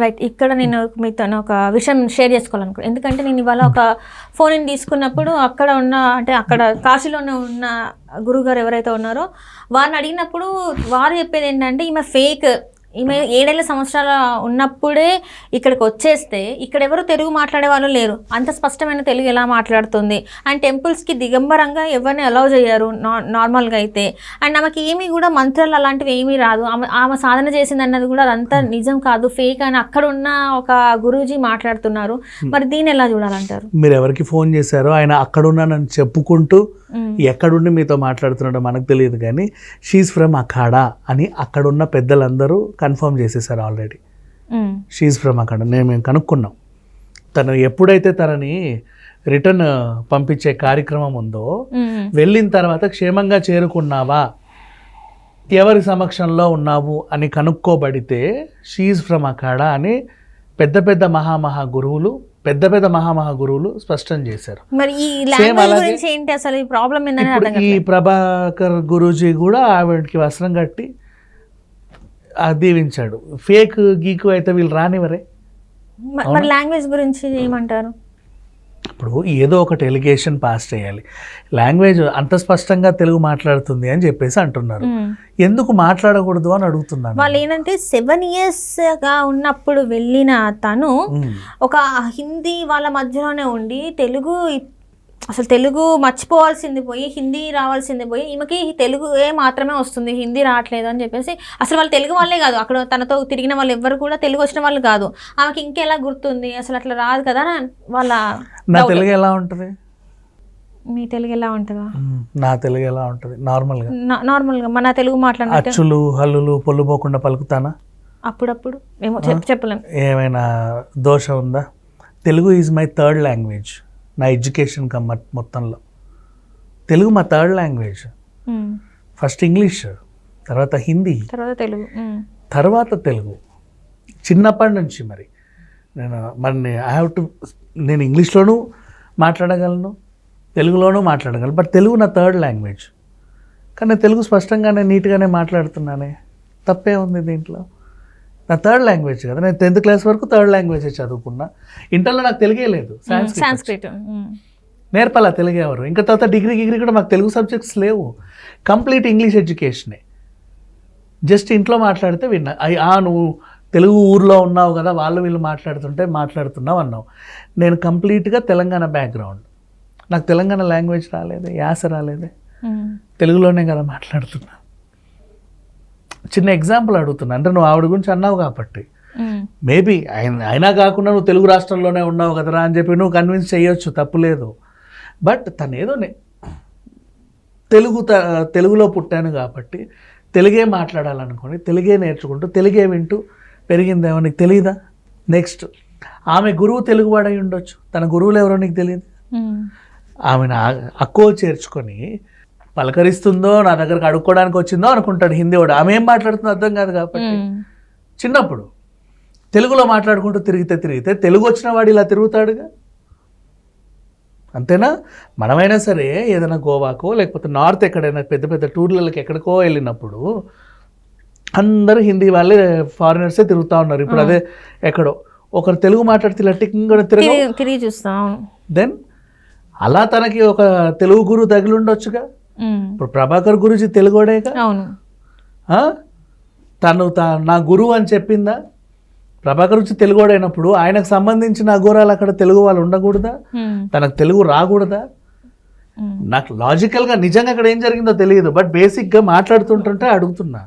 Right. ఇక్కడ నేను మీతో ఒక విషయం షేర్ చేసుకోవాలనుకో, ఎందుకంటే నేను ఇవాళ ఒక ఫోన్ తీసుకున్నప్పుడు అక్కడ ఉన్న, అంటే అక్కడ కాశీలోనే ఉన్న గురువుగారు ఎవరైతే ఉన్నారో వారిని అడిగినప్పుడు వారు చెప్పేది ఏంటంటే, ఈమె ఫేక్, ఈమె 7 సంవత్సరాల ఉన్నప్పుడే ఇక్కడికి వచ్చేస్తే ఇక్కడ ఎవరు తెలుగు మాట్లాడే వాళ్ళు లేరు, అంత స్పష్టమైన తెలుగు ఎలా మాట్లాడుతుంది, అండ్ టెంపుల్స్కి దిగంబరంగా ఎవరిని అలౌ చేయరు నార్మల్గా అయితే, అండ్ ఆమెకి ఏమీ కూడా మంత్రాలు అలాంటివి ఏమీ రాదు, ఆమె సాధన చేసింది అన్నది కూడా అదంతా నిజం కాదు, ఫేక్ అని అక్కడ ఉన్న ఒక గురూజీ మాట్లాడుతున్నారు. మరి దీన్ని ఎలా చూడాలంటారు? మీరు ఎవరికి ఫోన్ చేశారో ఆయన అక్కడున్నానని చెప్పుకుంటూ ఎక్కడుండి మీతో మాట్లాడుతున్నాడో మనకు తెలియదు, కానీ షీఈ్ ఫ్రమ్ అఖాడా అని అక్కడున్న పెద్దలందరూ కన్ఫర్మ్ చేసేసారు ఆల్రెడీ. షీఈ్ ఫ్రమ్ అఖాడా మేము కనుక్కున్నాం. తను ఎప్పుడైతే తనని రిటర్న్ పంపించే కార్యక్రమం ఉందో, వెళ్ళిన తర్వాత క్షేమంగా చేరుకున్నావా, ఎవరి సమక్షంలో ఉన్నావు అని కనుక్కోబడితే షీఈ్ ఫ్రమ్ అఖాడా అని పెద్ద పెద్ద మహా గురువులు స్పష్టం చేశారు. మరి ఈ లాంగ్వేజ్ గురించి ఏంటి అసలు, ఈ ప్రాబ్లం ఏందని అర్థం కాదు. ఈ ప్రభాకర్ గురూజీ కూడా ఆవిడకి వస్త్రం కట్టి దీవించాడు. ఫేక్ గీకు అయితే వీళ్ళు రానివరే. మరి లాంగ్వేజ్ గురించి ఏమంటారు? ఇప్పుడు ఏదో ఒకటి ఎలిగేషన్ పాస్ చేయాలి. లాంగ్వేజ్ అంత స్పష్టంగా తెలుగు మాట్లాడుతుంది అని చెప్పేసి అంటున్నారు, ఎందుకు మాట్లాడకూడదు అని అడుగుతున్నాను. వాళ్ళు ఏంటంటే 7 yearsగా ఉన్నప్పుడు వెళ్ళిన తను ఒక హిందీ వాళ్ళ మధ్యలోనే ఉండి తెలుగు మర్చిపోవాల్సింది పోయి హిందీ రావాల్సింది పోయి, ఈమెకి తెలుగు మాత్రమే వస్తుంది, హిందీ రావట్లేదు అని చెప్పేసి, అసలు వాళ్ళు తెలుగు వాళ్ళే కాదు, అక్కడ తనతో తిరిగిన వాళ్ళు ఎవ్వరు కూడా తెలుగు వచ్చిన వాళ్ళు కాదు, ఆమెకి ఇంకెలా గుర్తుంది, అసలు అట్లా రాదు కదా వాళ్ళ. నా తెలుగు ఎలా ఉంటుంది? మీ తెలుగు ఎలా ఉంటుందా? నా తెలుగు ఎలా ఉంటుంది? నార్మల్గా మన తెలుగు మాట్లాడిన అచ్చులు హల్లులు పొల్లుపోకుండా పలుకుతానా? అప్పుడప్పుడు ఏమో చెప్పలేము. ఏమైనా దోషం ఉందా? Telugu is my third language. నా ఎడ్యుకేషన్ మొత్తంలో తెలుగు మా థర్డ్ లాంగ్వేజ్. ఫస్ట్ ఇంగ్లీష్, తర్వాత హిందీ, తర్వాత తెలుగు. చిన్నప్పటి నుంచి నేను ఇంగ్లీష్లోనూ మాట్లాడగలను, తెలుగులోనూ మాట్లాడగలను, బట్ తెలుగు నా థర్డ్ లాంగ్వేజ్. కానీ తెలుగు స్పష్టంగానే నీట్గానే మాట్లాడుతున్నానే, తప్పే ఉంది దీంట్లో? నా థర్డ్ లాంగ్వేజ్ కదా. నేను 10th క్లాస్ వరకు థర్డ్ లాంగ్వేజ్ చదువుకున్నా. ఇంటర్లో నాకు తెలుగే లేదు, సాంస్క్రిట్ నేర్పాలా తెలుగు ఎవరు? ఇంకా తర్వాత డిగ్రీ కూడా మాకు తెలుగు సబ్జెక్ట్స్ లేవు, కంప్లీట్ ఇంగ్లీష్ ఎడ్యుకేషనే. జస్ట్ ఇంట్లో మాట్లాడితే విన్నా, నువ్వు తెలుగు ఊర్లో ఉన్నావు కదా, వీళ్ళు మాట్లాడుతున్నావు అన్నావు. నేను కంప్లీట్గా తెలంగాణ బ్యాక్గ్రౌండ్, నాకు తెలంగాణ లాంగ్వేజ్ రాలేదే, యాస రాలేదే, తెలుగులోనే కదా మాట్లాడుతున్నా. చిన్న ఎగ్జాంపుల్ అడుగుతున్నా, అంటే నువ్వు ఆవిడ గురించి అన్నావు కాబట్టి మేబీ అయినా కాకుండా నువ్వు తెలుగు రాష్ట్రంలోనే ఉన్నావు కదరా అని చెప్పి నువ్వు కన్విన్స్ చేయొచ్చు, తప్పులేదు. బట్ తను ఏదో తెలుగులో పుట్టాను కాబట్టి తెలుగే మాట్లాడాలనుకోని, తెలుగే నేర్చుకుంటూ, తెలుగే వింటూ పెరిగిందేమో నీకు తెలియదా? నెక్స్ట్, ఆమె గురువు తెలుగువాడై ఉండొచ్చు, తన గురువులు ఎవరో నీకు తెలియదు. ఆమెను అక్కో చేర్చుకొని పలకరిస్తుందో, నా దగ్గరకు అడుక్కోవడానికి వచ్చిందో అనుకుంటాడు హిందీ వాడు. ఆమె ఏం మాట్లాడుతుందో అర్థం కాదు కాబట్టి చిన్నప్పుడు తెలుగులో మాట్లాడుకుంటూ తిరిగితే తెలుగు వచ్చిన వాడు ఇలా తిరుగుతాడుగా, అంతేనా? మనమైనా సరే ఏదైనా గోవాకో లేకపోతే నార్త్ ఎక్కడైనా పెద్ద పెద్ద టూర్లకి ఎక్కడికో వెళ్ళినప్పుడు అందరూ హిందీ వాళ్ళే, ఫారినర్సే తిరుగుతూ ఉన్నారు. ఇప్పుడు అదే ఎక్కడో ఒకరు తెలుగు మాట్లాడితే ఇలా తిరిగి చూస్తాం. దెన్ అలా తనకి ఒక తెలుగు గురువు తగిలి ఉండొచ్చుగా. ఇప్పుడు ప్రభాకర్ గురూజీ తెలుగోడేగా. తను నా గురువు అని చెప్పిందా? ప్రభాకర్ గురించి తెలుగోడైనప్పుడు ఆయనకు సంబంధించిన అఘోరాలు అక్కడ తెలుగు వాళ్ళు ఉండకూడదా? తనకు తెలుగు రాకూడదా? నాకు లాజికల్గా నిజంగా అక్కడ ఏం జరిగిందో తెలియదు, బట్ బేసిక్గా మాట్లాడుతుంటుంటే అడుగుతున్నా,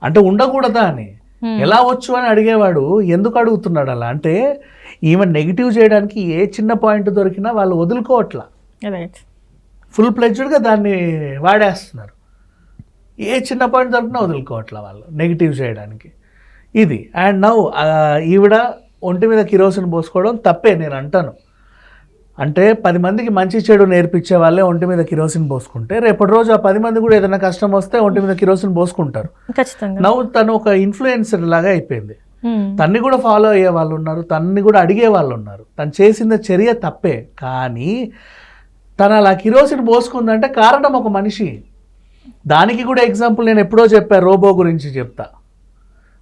అంటే ఉండకూడదా అని. ఎలా వచ్చు అని అడిగేవాడు ఎందుకు అడుగుతున్నాడు అలా అంటే, ఈమె నెగిటివ్ చేయడానికి ఏ చిన్న పాయింట్ దొరికినా వాళ్ళు వదులుకోవట్లా, ఫుల్ ప్లెడ్జ్డ్గా దాన్ని వాడేస్తున్నారు. ఏ చిన్న పాయింట్ దొరికినా వదులుకోవట్లా వాళ్ళు నెగిటివ్ చేయడానికి. ఇది అండ్ నౌ ఈవిడ ఒంటి మీద కిరోసిన్ పోసుకోవడం తప్పే నేను అంటాను. అంటే 10 మందికి మంచి చెడు నేర్పించే వాళ్ళే ఒంటి మీద కిరోసిన్ పోసుకుంటే రేపటి రోజు ఆ 10 మంది కూడా ఏదైనా కష్టం వస్తే ఒంటి మీద కిరోసిన్ పోసుకుంటారు. నవ్వు తను ఒక ఇన్ఫ్లుయెన్సర్ లాగా అయిపోయింది. తన్ని కూడా ఫాలో అయ్యే వాళ్ళు ఉన్నారు, తన్ని కూడా అడిగే వాళ్ళు ఉన్నారు. తను చేసిన చర్య తప్పే, కానీ తను అలా కిరోసిన్ పోసుకుందంటే కారణం ఒక మనిషి. దానికి కూడా ఎగ్జాంపుల్ నేను ఎప్పుడో చెప్పా, రోబో గురించి చెప్తా.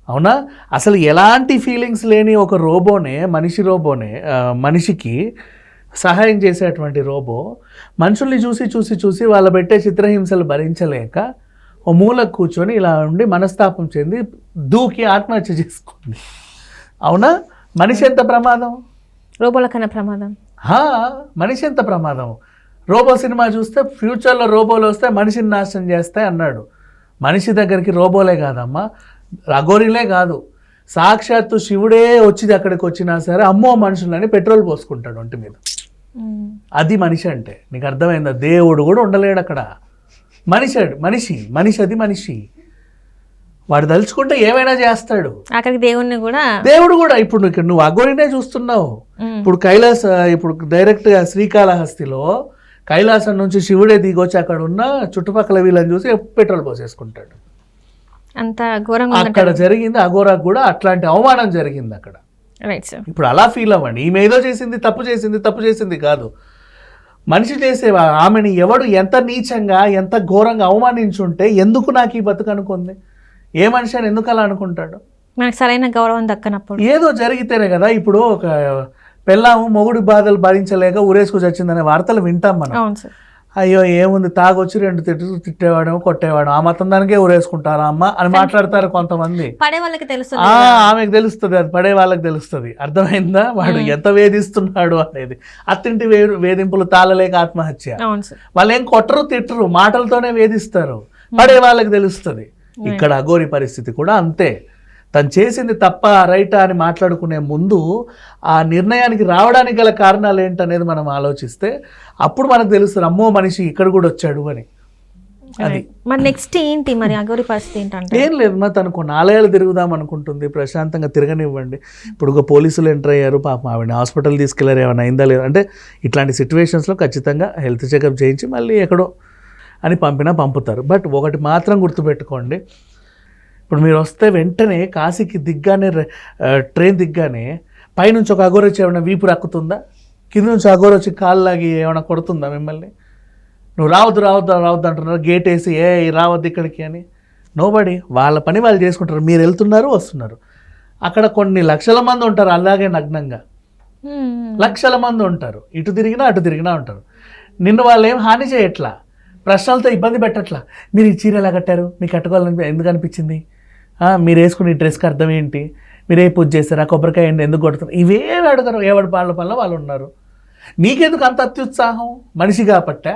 అవునా? అసలు ఎలాంటి ఫీలింగ్స్ లేని ఒక రోబోనే మనిషికి సహాయం చేసేటువంటి రోబో మనుషుల్ని చూసి చూసి చూసి వాళ్ళ పెట్టే చిత్రహింసలు భరించలేక ఓ మూలకు కూర్చొని ఇలా ఉండి మనస్తాపం చెంది దూకి ఆత్మహత్య చేసుకుంది. అవునా? మనిషి ఎంత ప్రమాదం, రోబోల కన్నా ప్రమాదం. మనిషి ఎంత ప్రమాదం. రోబో సినిమా చూస్తే ఫ్యూచర్లో రోబోలు వస్తే మనిషిని నాశనం చేస్తాయి అన్నాడు. మనిషి దగ్గరికి రోబోలే కాదమ్మా, అఘోరీలే కాదు, సాక్షాత్తు శివుడే వచ్చి అక్కడికి వచ్చినా సరే అమ్మో మనుషులని పెట్రోల్ పోసుకుంటాడు ఒంటి మీద. అది మనిషి అంటే. నీకు అర్థమైందా? దేవుడు కూడా ఉండలేడు అక్కడ. మనిషి వాడు తలుచుకుంటే ఏమైనా చేస్తాడు. అక్కడికి దేవుడు కూడా ఇప్పుడు నువ్వు అఘోరినే చూస్తున్నావు. ఇప్పుడు ఇప్పుడు డైరెక్ట్గా శ్రీకాళహస్తిలో కైలాసం నుంచి శివుడే దిగొచ్చి అక్కడ ఉన్న చుట్టుపక్కల వీళ్ళని చూసి పెట్రోల్ పోసేసుకుంటాడు. అంత ఘోరంగా అక్కడ జరిగింది. అఘోరాకు కూడా అట్లాంటి అవమానం జరిగింది అక్కడ. ఇప్పుడు అలా ఫీల్ అవ్వండి. ఈమె ఏదో చేసింది, తప్పు చేసింది కాదు, మనిషి చేసేవా ఆమెని ఎవడు ఎంత నీచంగా ఎంత ఘోరంగా అవమానించుంటే ఎందుకు నాకు ఈ బతుకు అనుకుంది. ఏ మనిషి అని ఎందుకు అలా అనుకుంటాడు? మనకు సరైన గౌరవం దక్కనప్పుడు ఏదో జరిగితేనే కదా. ఇప్పుడు ఒక పెళ్ళాము మొగుడి బాధలు భరించలేక ఊరేసుకు చచ్చిందనే వార్తలు వింటాం మనం. అయ్యో ఏముంది, తాగొచ్చి 2 తిట్టేవాడు కొట్టేవాడు, ఆ మొత్తం దానికే ఊరేసుకుంటారా అమ్మ అని మాట్లాడతారు కొంతమంది. పడే వాళ్ళకి తెలుస్తుంది, ఆమెకు తెలుస్తుంది, అది పడే వాళ్ళకి తెలుస్తుంది. అర్థమైందా? వాడు ఎంత వేధిస్తున్నాడు అనేది. అత్తింటి వేధింపులు తాళలేక ఆత్మహత్య. వాళ్ళు ఏం కొట్టరు తిట్టరు, మాటలతోనే వేధిస్తారు. పడే వాళ్ళకి తెలుస్తుంది. ఇక్కడ అఘోరి పరిస్థితి కూడా అంతే. తను చేసింది తప్ప రైటా అని మాట్లాడుకునే ముందు ఆ నిర్ణయానికి రావడానికి గల కారణాలు ఏంటనేది మనం ఆలోచిస్తే అప్పుడు మనకు తెలుస్తుంది, అమ్మో మనిషి ఇక్కడ కూడా వచ్చాడు అని. అది మరి నెక్స్ట్ ఏంటి మరి అఘోరి పరిస్థితి ఏంటంటే? ఏం లేదు మా, తను కొన్ని ఆలయాలు తిరుగుదాం అనుకుంటుంది, ప్రశాంతంగా తిరగనివ్వండి. ఇప్పుడు పోలీసులు ఎంటర్ అయ్యారు, పాపం ఆవిడ హాస్పిటల్ తీసుకెళ్లారు, ఏమైనా అయిందా లేదా అంటే ఇట్లాంటి సిచ్యువేషన్స్లో ఖచ్చితంగా హెల్త్ చెకప్ చేయించి మళ్ళీ ఎక్కడో అని పంపుతారు. బట్ ఒకటి మాత్రం గుర్తుపెట్టుకోండి, ఇప్పుడు మీరు వస్తే వెంటనే కాశీకి దిగ్గానే ట్రైన్ దిగ్గానే పైనుంచి ఒక అఘోరి వచ్చి ఏమైనా వీపు రక్కుతుందా? కింద నుంచి అఘోరి వచ్చి కాళ్ళు లాగి ఏమైనా కొడుతుందా మిమ్మల్ని? నువ్వు రావద్దు అంటున్నారు, గేట్ వేసి రావద్దు ఇక్కడికి అని. నోబడి, వాళ్ళ పని వాళ్ళు చేసుకుంటారు. మీరు వెళ్తున్నారు వస్తున్నారు, అక్కడ కొన్ని లక్షల మంది ఉంటారు అలాగే నగ్నంగా, లక్షల మంది ఉంటారు, ఇటు తిరిగినా అటు తిరిగినా ఉంటారు. నిన్ను వాళ్ళు ఏం హాని చేయట్లా, ప్రశ్నలతో ఇబ్బంది పెట్టట్లా. మీరు ఈ చీర ఎలా కట్టారు, మీకు కట్టుకోవాలని ఎందుకు అనిపించింది, మీరు వేసుకుని డ్రెస్కి అర్థం ఏంటి, మీరు ఏ పూజ చేస్తారా, కొబ్బరికాయ ఎందుకు కొడుతారు, ఇవేమి అడగరు. ఎవరి పనుల వాళ్ళు ఉన్నారు. నీకెందుకు అంత అత్యుత్సాహం? మనిషి కాబట్టా,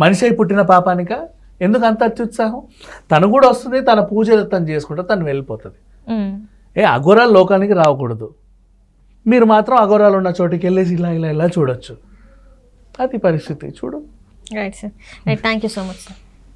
మనిషి అయి పుట్టిన పాపానిక ఎందుకు అంత అత్యుత్సాహం? తను కూడా వస్తుంది, తన పూజలు తను చేసుకుంటే తను వెళ్ళిపోతుంది. అఘోరాలు లోకానికి రాకూడదు. మీరు మాత్రం అఘోరాలు ఉన్న చోటికి వెళ్ళేసి ఇలా చూడొచ్చు. అది పరిస్థితి. చూడు. Right sir, right. Thank you so much sir.